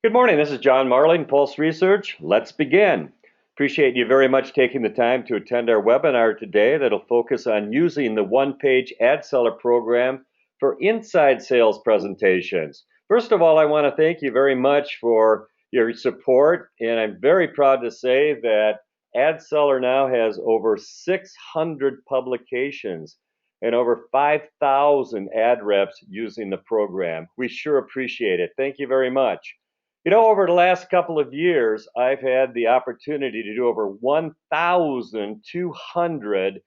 Good morning. This is John Marling, Pulse Research. Let's begin. Appreciate you very much taking the time to attend our webinar today that'll focus on using the one-page AdSeller program for inside sales presentations. First of all, I want to thank you very much for your support, and I'm very proud to say that AdSeller now has over 600 publications and over 5,000 ad reps using the program. We sure appreciate it. Thank you very much. Over the last couple of years, I've had the opportunity to do over 1,200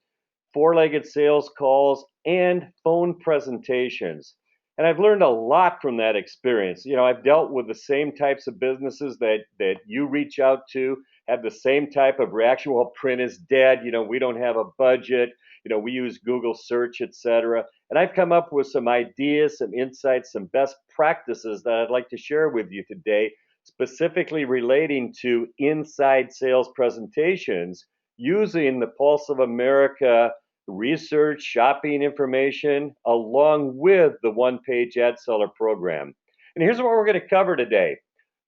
four-legged sales calls and phone presentations. And I've learned a lot from that experience. I've dealt with the same types of businesses that you reach out to, have the same type of reaction. Well, print is dead. We don't have a budget. We use Google search, etc. And I've come up with some ideas, some insights, some best practices that I'd like to share with you today, specifically relating to inside sales presentations using the Pulse of America research, shopping information, along with the one-page AdSeller program. And here's what we're going to cover today.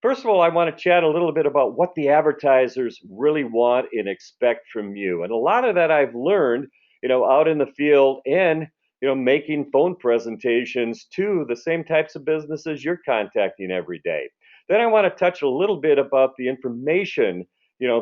First of all, I want to chat a little bit about what the advertisers really want and expect from you. And a lot of that I've learned, out in the field and, making phone presentations to the same types of businesses you're contacting every day. Then I want to touch a little bit about the information,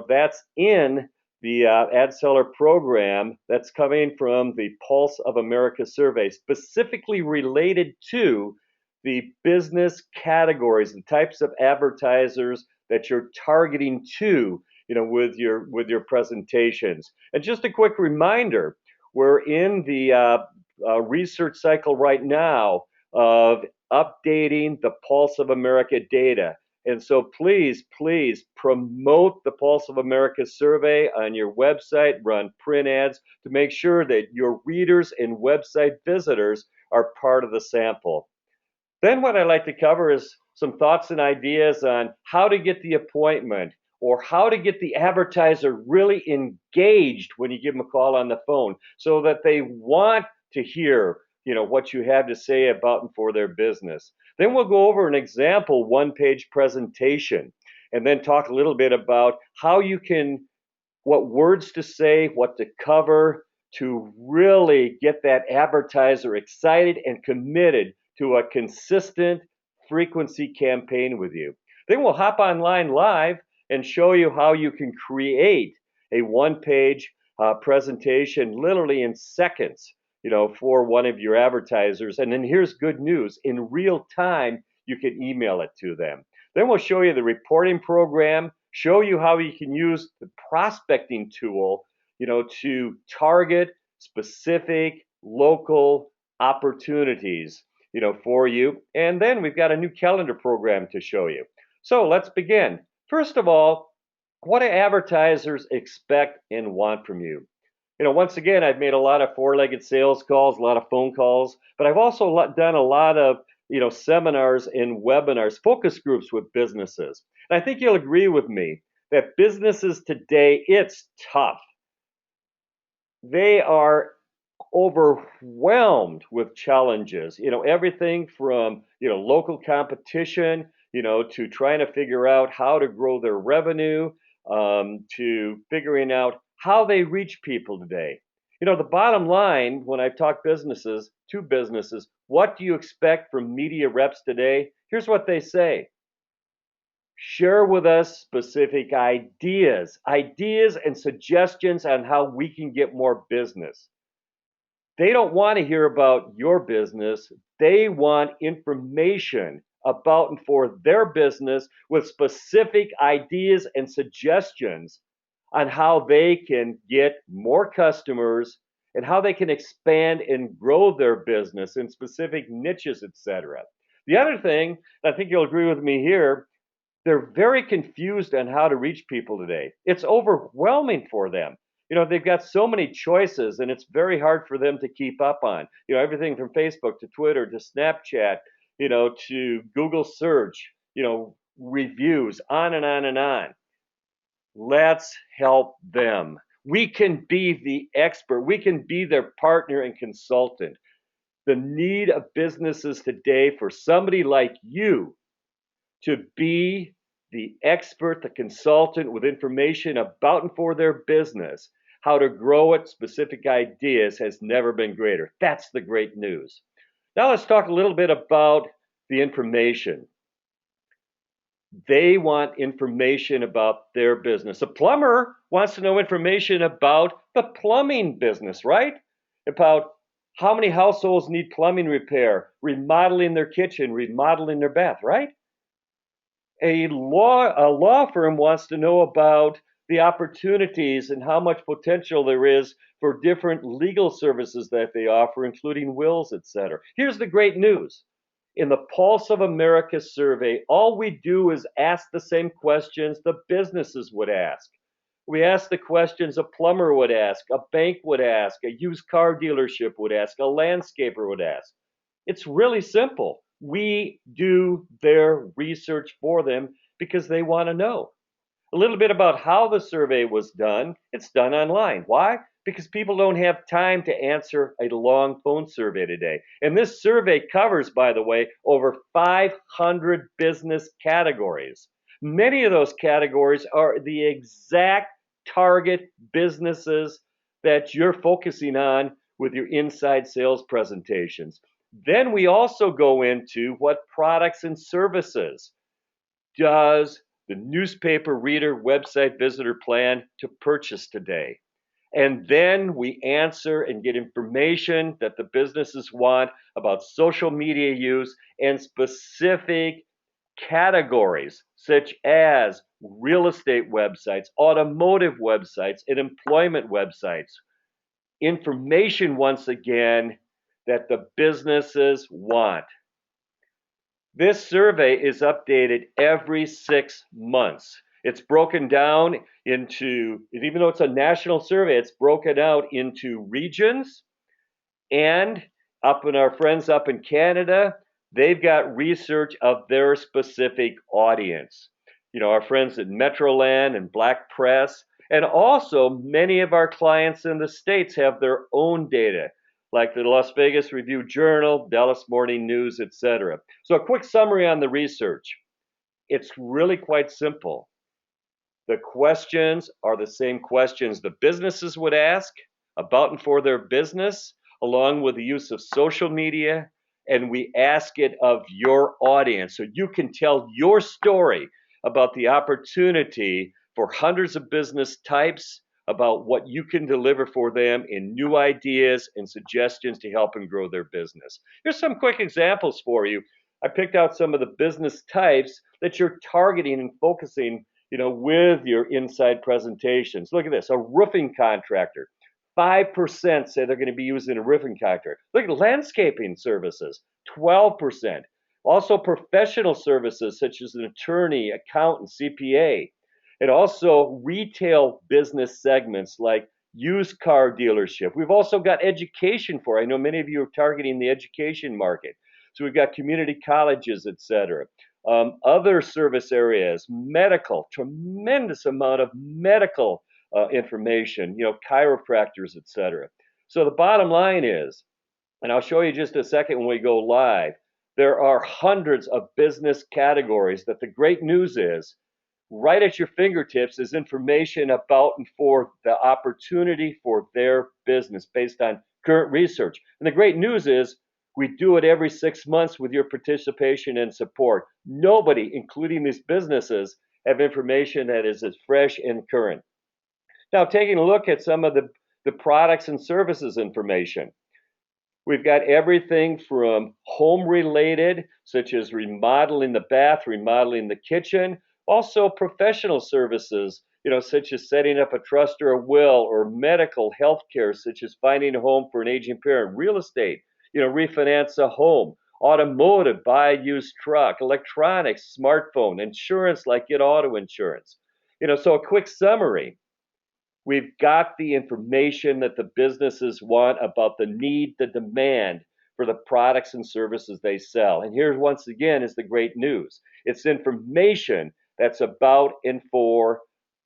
that's in the AdSeller program that's coming from the Pulse of America survey, specifically related to the business categories, the types of advertisers that you're targeting to, with your presentations. And just a quick reminder, we're in the research cycle right now of updating the Pulse of America data. And so please promote the Pulse of America survey on your website, run print ads to make sure that your readers and website visitors are part of the sample. Then what I'd like to cover is some thoughts and ideas on how to get the appointment or how to get the advertiser really engaged when you give them a call on the phone so that they want to hear what you have to say about and for their business. Then we'll go over an example one-page presentation and then talk a little bit about how you can, what words to say, what to cover to really get that advertiser excited and committed to a consistent frequency campaign with you. Then we'll hop online live and show you how you can create a one-page presentation literally in seconds, for one of your advertisers. And then here's good news. In real time, you can email it to them. Then we'll show you the reporting program, show you how you can use the prospecting tool, to target specific local opportunities, for you. And then we've got a new calendar program to show you. So let's begin. First of all, what do advertisers expect and want from you? Once again, I've made a lot of four-legged sales calls, a lot of phone calls, but I've also done a lot of, seminars and webinars, focus groups with businesses. And I think you'll agree with me that businesses today, it's tough. They are overwhelmed with challenges, everything from, local competition, to trying to figure out how to grow their revenue, to figuring out how they reach people today. The bottom line, when I've talked to businesses, what do you expect from media reps today? Here's what they say. Share with us specific ideas and suggestions on how we can get more business. They don't want to hear about your business. They want information about and for their business with specific ideas and suggestions on how they can get more customers and how they can expand and grow their business in specific niches, etc. The other thing, I think you'll agree with me here, they're very confused on how to reach people today. It's overwhelming for them. They've got so many choices and it's very hard for them to keep up on. Everything from Facebook to Twitter to Snapchat, to Google search, reviews, on and on and on. Let's help them. We can be the expert. We can be their partner and consultant. The need of businesses today for somebody like you to be the expert, the consultant with information about and for their business, how to grow it, specific ideas has never been greater. That's the great news. Now let's talk a little bit about the information. They want information about their business. A plumber wants to know information about the plumbing business, right? About how many households need plumbing repair, remodeling their kitchen, remodeling their bath, right? A law firm wants to know about the opportunities and how much potential there is for different legal services that they offer, including wills, etc. Here's the great news. In the Pulse of America survey, all we do is ask the same questions the businesses would ask. We ask the questions a plumber would ask, a bank would ask, a used car dealership would ask, a landscaper would ask. It's really simple. We do their research for them because they want to know. A little bit about how the survey was done. It's done online. Why? Because people don't have time to answer a long phone survey today. And this survey covers, by the way, over 500 business categories. Many of those categories are the exact target businesses that you're focusing on with your inside sales presentations. Then we also go into what products and services does the newspaper reader website visitor plan to purchase today. And then we answer and get information that the businesses want about social media use and specific categories such as real estate websites, automotive websites, and employment websites. Information, once again, that the businesses want. This survey is updated every 6 months. It's broken down into, even though it's a national survey, it's broken out into regions. And up in our friends up in Canada, they've got research of their specific audience. Our friends at Metroland and Black Press, and also many of our clients in the States have their own data, like the Las Vegas Review Journal, Dallas Morning News, etc. So a quick summary on the research. It's really quite simple. The questions are the same questions the businesses would ask about and for their business, along with the use of social media, and we ask it of your audience so you can tell your story about the opportunity for hundreds of business types, about what you can deliver for them in new ideas and suggestions to help them grow their business. Here's some quick examples for you. I picked out some of the business types that you're targeting and focusing, with your inside presentations. Look at this, a roofing contractor. 5% say they're going to be using a roofing contractor. Look at landscaping services, 12%. Also professional services such as an attorney, accountant, CPA. And also retail business segments like used car dealership. We've also got education for. I know many of you are targeting the education market. So we've got community colleges, etc. Other service areas, medical, tremendous amount of medical information, chiropractors, etc. So the bottom line is, and I'll show you just a second when we go live, there are hundreds of business categories that the great news is, right at your fingertips is information about and for the opportunity for their business based on current research. And the great news is we do it every 6 months with your participation and support. Nobody, including these businesses, have information that is as fresh and current. Now, taking a look at some of the products and services information. We've got everything from home related, such as remodeling the bath, remodeling the kitchen, also professional services, such as setting up a trust or a will, or medical health care, such as finding a home for an aging parent, real estate, refinance a home, automotive, buy a used truck, electronics, smartphone, insurance like get auto insurance. So a quick summary. We've got the information that the businesses want about the need, the demand for the products and services they sell. And here, once again, is the great news. It's information that's about and for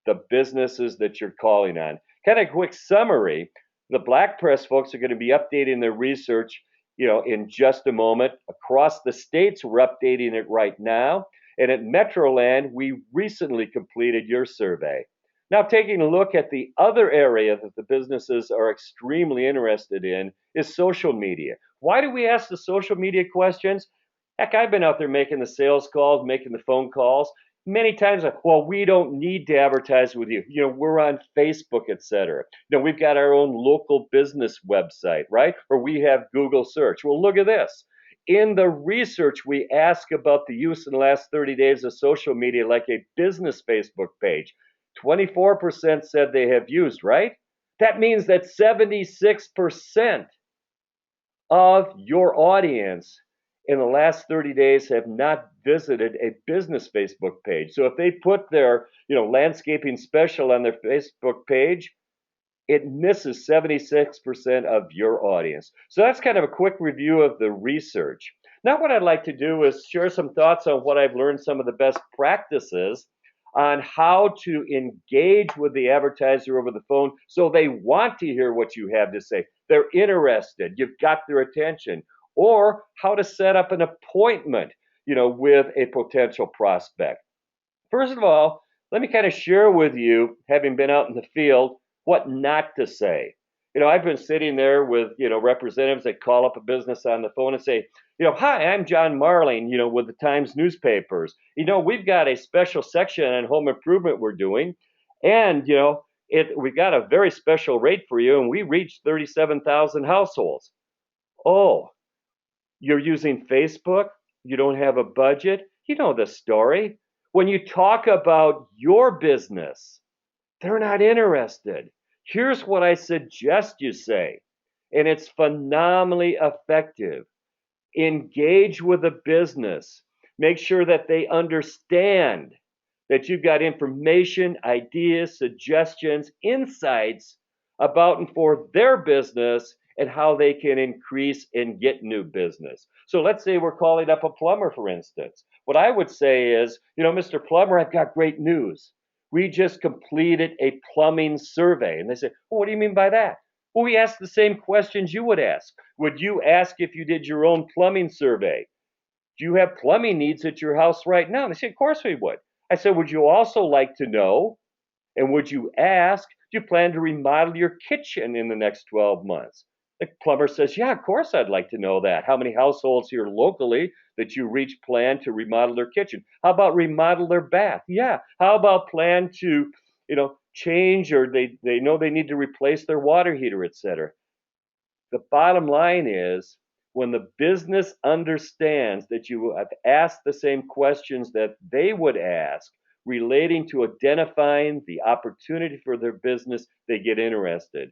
the businesses that you're calling on. Kind of a quick summary. The Black Press folks are going to be updating their research, in just a moment. Across the states, we're updating it right now. And at Metroland, we recently completed your survey. Now, taking a look at the other area that the businesses are extremely interested in is social media. Why do we ask the social media questions? Heck, I've been out there making the sales calls, making the phone calls. Many times, well, we don't need to advertise with you. We're on Facebook, etc. We've got our own local business website, right? Or we have Google search. Well, look at this. In the research, we ask about the use in the last 30 days of social media, like a business Facebook page. 24% said they have used, right? That means that 76% of your audience in the last 30 days have not visited a business Facebook page. So if they put their, landscaping special on their Facebook page, it misses 76% of your audience. So that's kind of a quick review of the research. Now what I'd like to do is share some thoughts on what I've learned, some of the best practices on how to engage with the advertiser over the phone so they want to hear what you have to say. They're interested. You've got their attention. Or how to set up an appointment, with a potential prospect. First of all, let me kind of share with you, having been out in the field, what not to say. I've been sitting there with, representatives that call up a business on the phone and say, hi, I'm John Marling, with the Times newspapers. We've got a special section on home improvement we're doing. And, we've got a very special rate for you. And we reached 37,000 households. Oh, you're using Facebook? You don't have a budget? You know the story. When you talk about your business, they're not interested. Here's what I suggest you say, and it's phenomenally effective. Engage with the business. Make sure that they understand that you've got information, ideas, suggestions, insights about and for their business and how they can increase and get new business. So let's say we're calling up a plumber, for instance. What I would say is, Mr. Plumber, I've got great news. We just completed a plumbing survey. And they say, well, what do you mean by that? Well, we asked the same questions you would ask. Would you ask if you did your own plumbing survey? Do you have plumbing needs at your house right now? And they said, of course we would. I said, would you also like to know, and would you ask, do you plan to remodel your kitchen in the next 12 months? The plumber says, yeah, of course I'd like to know that. How many households here locally that you reach plan to remodel their kitchen? How about remodel their bath? Yeah. How about plan to, change, or they know they need to replace their water heater, etc. The bottom line is, when the business understands that you have asked the same questions that they would ask relating to identifying the opportunity for their business, they get interested.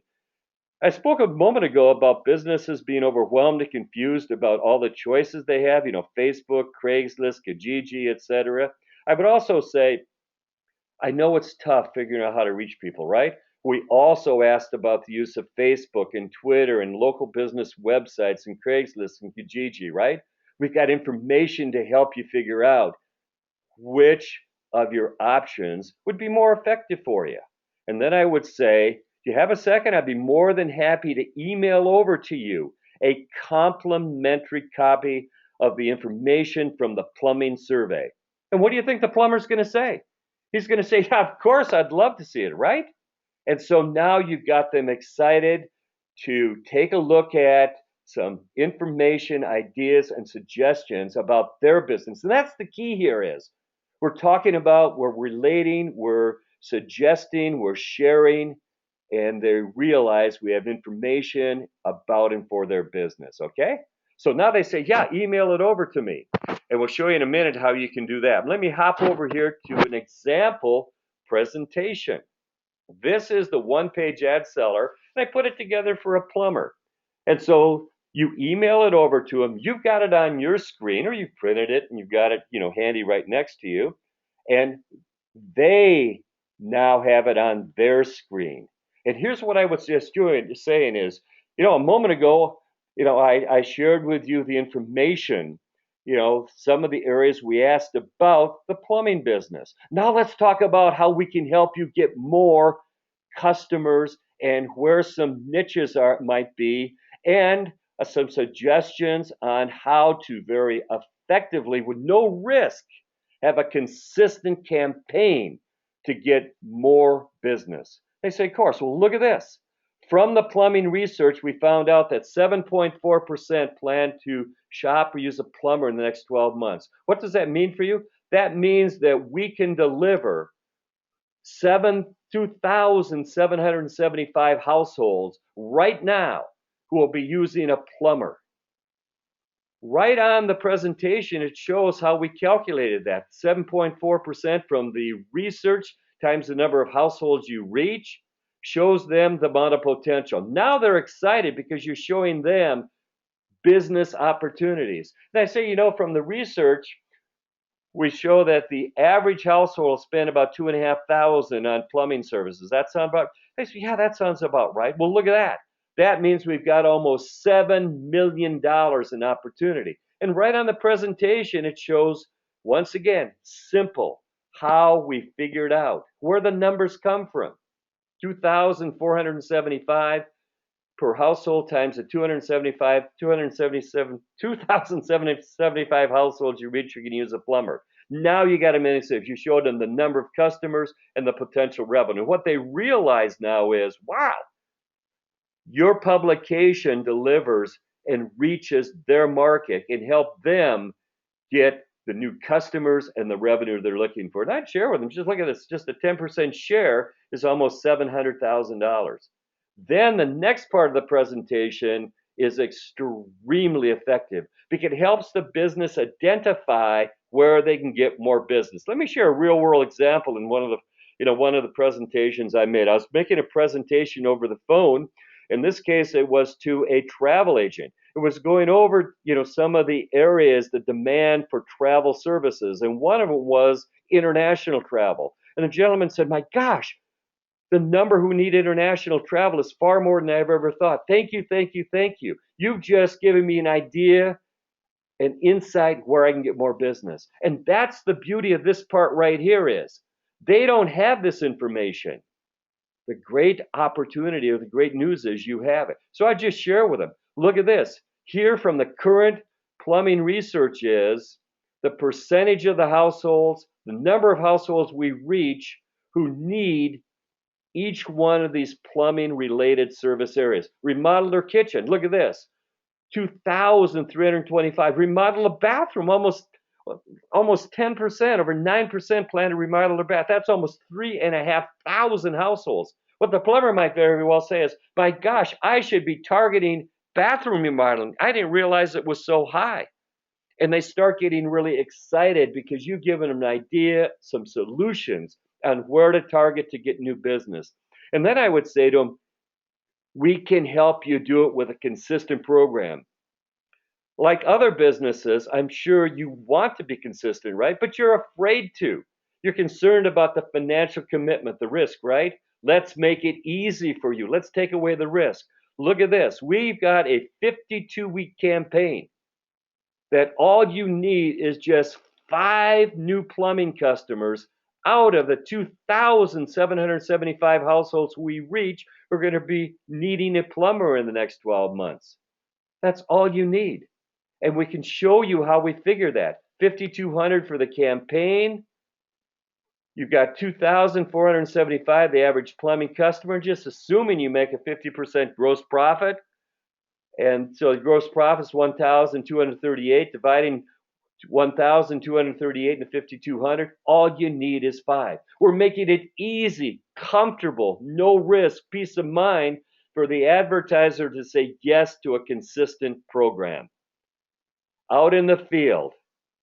I spoke a moment ago about businesses being overwhelmed and confused about all the choices they have, Facebook, Craigslist, Kijiji, etc. I would also say, I know it's tough figuring out how to reach people, right? We also asked about the use of Facebook and Twitter and local business websites and Craigslist and Kijiji, right? We've got information to help you figure out which of your options would be more effective for you. And then I would say, if you have a second, I'd be more than happy to email over to you a complimentary copy of the information from the plumbing survey. And what do you think the plumber's going to say? He's going to say, yeah, of course, I'd love to see it, right? And so now you've got them excited to take a look at some information, ideas, and suggestions about their business. And that's the key here is we're talking about, we're relating, we're suggesting, we're sharing, and they realize we have information about and for their business, okay? So now they say, yeah, email it over to me. And we'll show you in a minute how you can do that. Let me hop over here to an example presentation. This is the one-page AdSeller, and I put it together for a plumber. And so you email it over to them. You've got it on your screen, or you've printed it and you've got it, handy right next to you. And they now have it on their screen. And here's what I would suggest saying is, a moment ago, I shared with you the information, some of the areas we asked about the plumbing business. Now let's talk about how we can help you get more customers and where some niches might be, and some suggestions on how to very effectively, with no risk, have a consistent campaign to get more business. They say, of course, well, look at this. From the plumbing research, we found out that 7.4% plan to shop or use a plumber in the next 12 months. What does that mean for you? That means that we can deliver 2,775 households right now who will be using a plumber. Right on the presentation, it shows how we calculated that. 7.4% from the research times the number of households you reach shows them the amount of potential. Now they're excited because you're showing them business opportunities. And I say, from the research, we show that the average household will spend about $2,500 on plumbing services. That sound about? They say, yeah, that sounds about right. Well, look at that. That means we've got almost $7 million in opportunity. And right on the presentation, it shows, once again, simple, how we figured out where the numbers come from. 2,475 per household times the 2,775 households you reach, you can use a plumber. Now you got a minute. If you showed them the number of customers and the potential revenue, what they realize now is, wow, your publication delivers and reaches their market and help them get the new customers and the revenue they're looking for. And I'd share with them, just look at this, just a 10% share is almost $700,000. Then the next part of the presentation is extremely effective because it helps the business identify where they can get more business. Let me share a real world example in one of the presentations I made. I was making a presentation over the phone. In this case, it was to a travel agent. It was going over, some of the areas, the demand for travel services, and one of them was international travel. And the gentleman said, "My gosh, the number who need international travel is far more than I've ever thought. Thank you, thank you, thank you. You've just given me an idea, an insight where I can get more business." And that's the beauty of this part right here is they don't have this information. The great opportunity or the great news is you have it. So I just share with them. Look at this. Here from the current plumbing research is the percentage of the households, the number of households we reach who need each one of these plumbing related service areas. Remodel their kitchen. Look at this. 2,325. Remodel a bathroom. Almost 10%, over 9% plan to remodel their bath. That's almost 3,500 households. What the plumber might very well say is, "My gosh, I should be targeting bathroom remodeling. I didn't realize it was so high." And they start getting really excited because you've given them an idea, some solutions on where to target to get new business. And then I would say to them, we can help you do it with a consistent program. Like other businesses, I'm sure you want to be consistent, right? But you're afraid to. You're concerned about the financial commitment, the risk, right? Let's make it easy for you. Let's take away the risk. Look at this. We've got a 52-week campaign that all you need is just 5 new plumbing customers out of the 2,775 households we reach who are going to be needing a plumber in the next 12 months. That's all you need. And we can show you how we figure that. 5,200 for the campaign. You've got 2,475, the average plumbing customer, just assuming you make a 50% gross profit. And so the gross profit is 1,238, dividing 1,238 into 5,200. All you need is 5. We're making it easy, comfortable, no risk, peace of mind for the advertiser to say yes to a consistent program. Out in the field,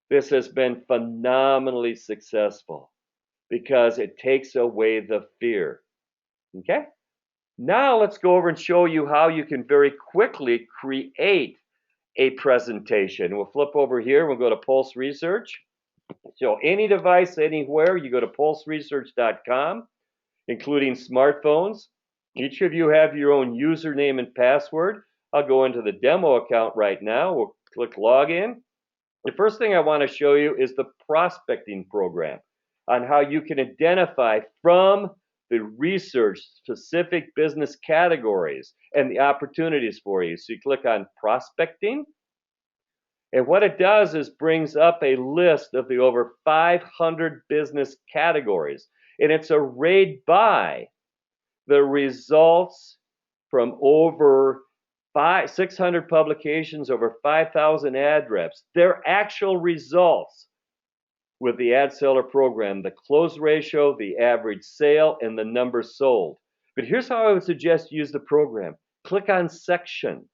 this has been phenomenally successful because it takes away the fear. Okay? Now let's go over and show you how you can very quickly create a presentation. We'll flip over here. We'll go to Pulse Research. So any device, anywhere, you go to pulseresearch.com, including smartphones. Each of you have your own username and password. I'll go into the demo account right now. We'll click Login. The first thing I want to show you is the prospecting program on how you can identify from the research specific business categories and the opportunities for you. So you click on Prospecting. And what it does is brings up a list of the over 500 business categories. And it's arrayed by the results from over 600 publications, over 5,000 ad reps, their actual results with the AdSeller program, the close ratio, the average sale, and the numbers sold. But here's how I would suggest you use the program. Click on section.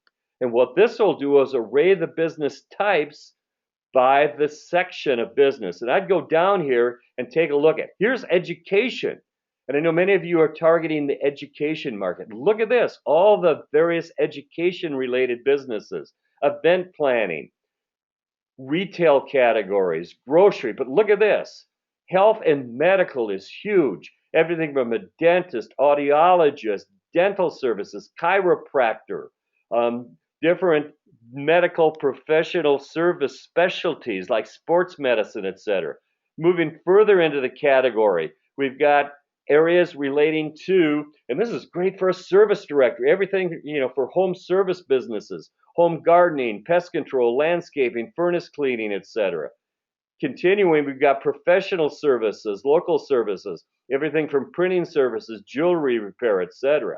And what this will do is array the business types by the section of business. And I'd go down here and take a look at, here's education. And I know many of you are targeting the education market. Look at this, all the various education related businesses, event planning, retail categories, grocery, but look at this. Health and medical is huge. Everything from a dentist, audiologist, dental services, chiropractor, different medical professional service specialties like sports medicine, etc. Moving further into the category, we've got areas relating to, and this is great for a service directory, everything, for home service businesses, home gardening, pest control, landscaping, furnace cleaning, etc. Continuing, we've got professional services, local services, everything from printing services, jewelry repair, etc.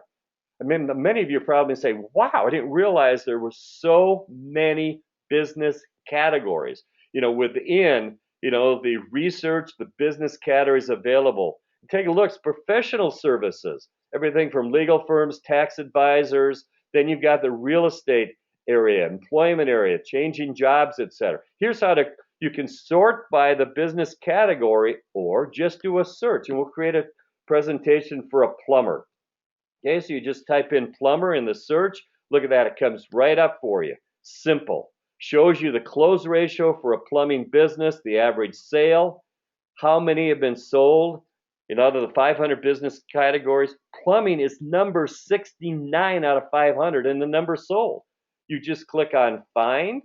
I mean, many of you probably say, wow, I didn't realize there were so many business categories, within, the research, the business categories available. Take a look, it's professional services, everything from legal firms, tax advisors, then you've got the real estate area, employment area, changing jobs, etc. Here's how you can sort by the business category or just do a search, and we'll create a presentation for a plumber. Okay, so you just type in plumber in the search. Look at that, it comes right up for you. Simple. Shows you the close ratio for a plumbing business, the average sale, how many have been sold. Out of the 500 business categories, plumbing is number 69 out of 500 in the number sold. You just click on find,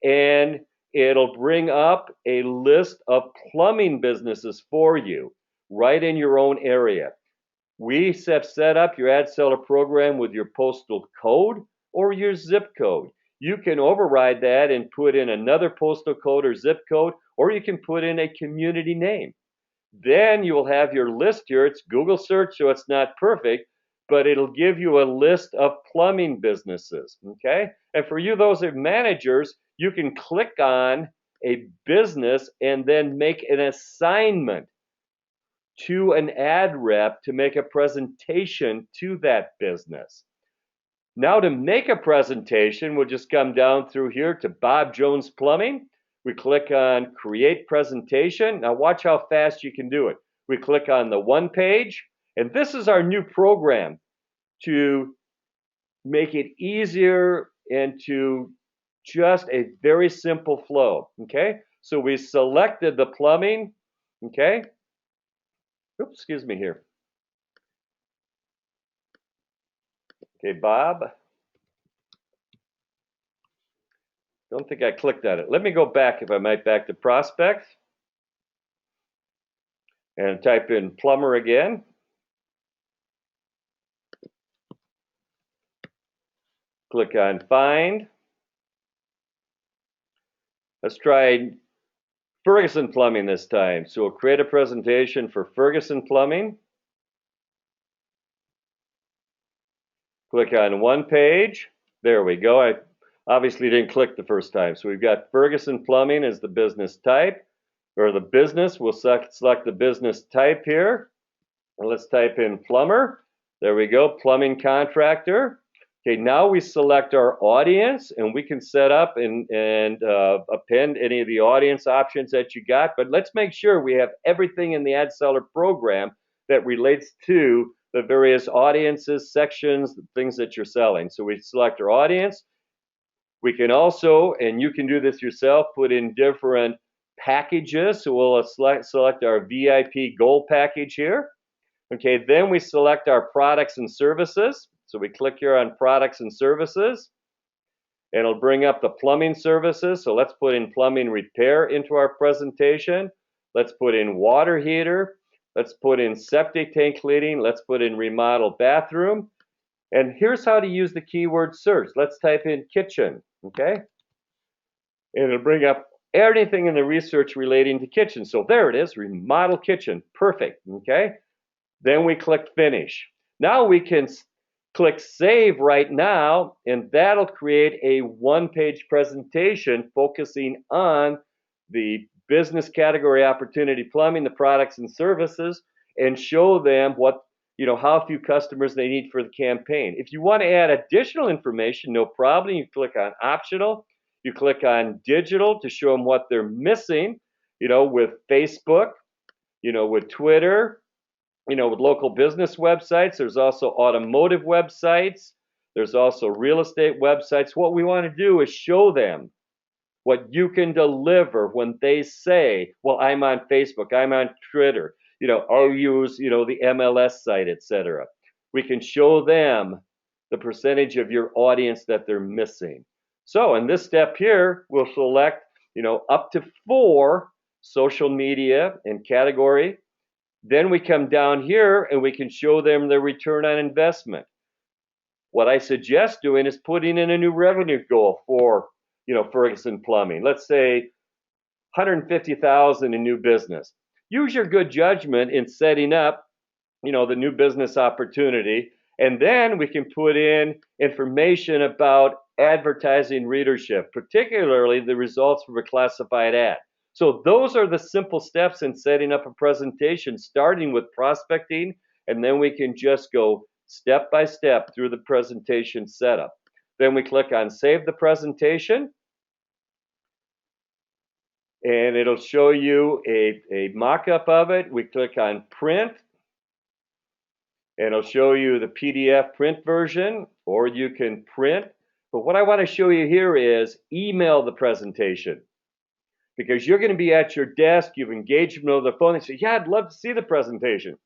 and it'll bring up a list of plumbing businesses for you right in your own area. We have set up your AdSeller program with your postal code or your zip code. You can override that and put in another postal code or zip code, or you can put in a community name. Then you will have your list here. It's Google search, so it's not perfect, but it'll give you a list of plumbing businesses, okay? And for you, those are managers, you can click on a business and then make an assignment to an ad rep to make a presentation to that business. Now to make a presentation, we'll just come down through here to Bob Jones Plumbing. We click on create presentation. Now watch how fast you can do it. We click on the one page, and this is our new program to make it easier and to just a very simple flow, okay? So we selected the plumbing, okay? Oops, excuse me here. Okay, Bob. Don't think I clicked on it. Let me go back, if I might, back to prospect and type in plumber again. Click on find. Let's try Ferguson Plumbing this time. So we'll create a presentation for Ferguson Plumbing. Click on one page. There we go. I obviously didn't click the first time. So we've got Ferguson Plumbing as the business type, or the business. We'll select the business type here. And let's type in plumber. There we go, plumbing contractor. Okay, now we select our audience, and we can set up and append any of the audience options that you got. But let's make sure we have everything in the AdSeller program that relates to the various audiences, sections, the things that you're selling. So we select our audience. We can also, and you can do this yourself, put in different packages. So we'll select our VIP Gold package here. Okay, then we select our products and services. So we click here on products and services, and it'll bring up the plumbing services. So let's put in plumbing repair into our presentation. Let's put in water heater. Let's put in septic tank cleaning. Let's put in remodel bathroom. And here's how to use the keyword search. Let's type in kitchen, okay? and it'll bring up anything in the research relating to kitchen. So there it is, remodel kitchen, perfect, okay? Then we click finish. Now we can click save right now, and that'll create a one-page presentation focusing on the business category opportunity plumbing, the products and services, and show them what, how few customers they need for the campaign. If you want to add additional information, no problem. You click on optional. You click on digital to show them what they're missing, with Facebook, with Twitter, with local business websites. There's also automotive websites. There's also real estate websites. What we want to do is show them what you can deliver when they say, well, I'm on Facebook, I'm on Twitter, I'll use, the MLS site, etc. We can show them the percentage of your audience that they're missing. So in this step here, we'll select, up to 4 social media and category. Then we come down here and we can show them the return on investment. What I suggest doing is putting in a new revenue goal for, Ferguson Plumbing. Let's say 150,000 in new business. Use your good judgment in setting up, the new business opportunity, and then we can put in information about advertising readership, particularly the results from a classified ad. So those are the simple steps in setting up a presentation, starting with prospecting, and then we can just go step by step through the presentation setup. Then we click on Save the Presentation, and it'll show you a mock-up of it. We click on Print, and it'll show you the PDF print version, or you can print. But what I want to show you here is email the presentation, because you're going to be at your desk, you've engaged them over the phone, and say, yeah, I'd love to see the presentation.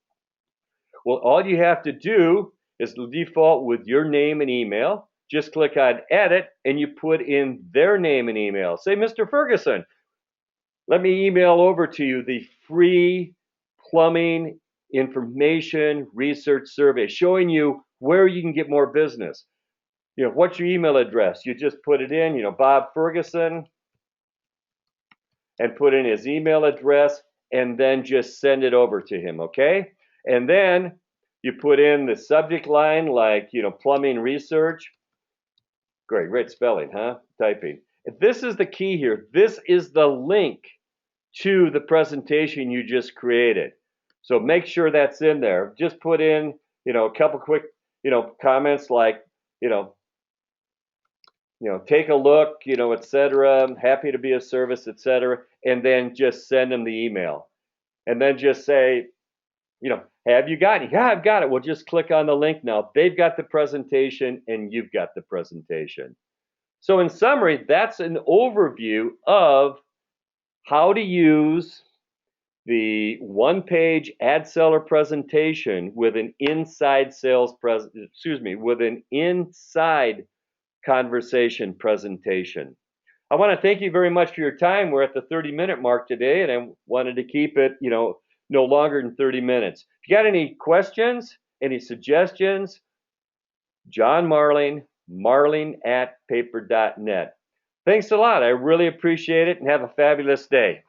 Well, all you have to do is default with your name and email. Just click on edit, and you put in their name and email. Say, Mr. Ferguson, let me email over to you the free plumbing information research survey showing you where you can get more business. What's your email address? You just put it in, Bob Ferguson, and put in his email address, and then just send it over to him, okay? And then you put in the subject line like, plumbing research. Great spelling, huh? Typing. This is the key here. This is the link to the presentation you just created. So make sure that's in there. Just put in, a couple quick, comments like, take a look, etc. Happy to be of service, etc. And then just send them the email. And then just say, have you got it? Yeah, I've got it. Well, just click on the link now. They've got the presentation and you've got the presentation. So in summary, that's an overview of how to use the one-page AdSeller presentation with an inside conversation presentation. I want to thank you very much for your time. We're at the 30-minute mark today, and I wanted to keep it, no longer than 30 minutes. If you got any questions, any suggestions, John Marling, marling@paper.net. Thanks a lot. I really appreciate it, and have a fabulous day.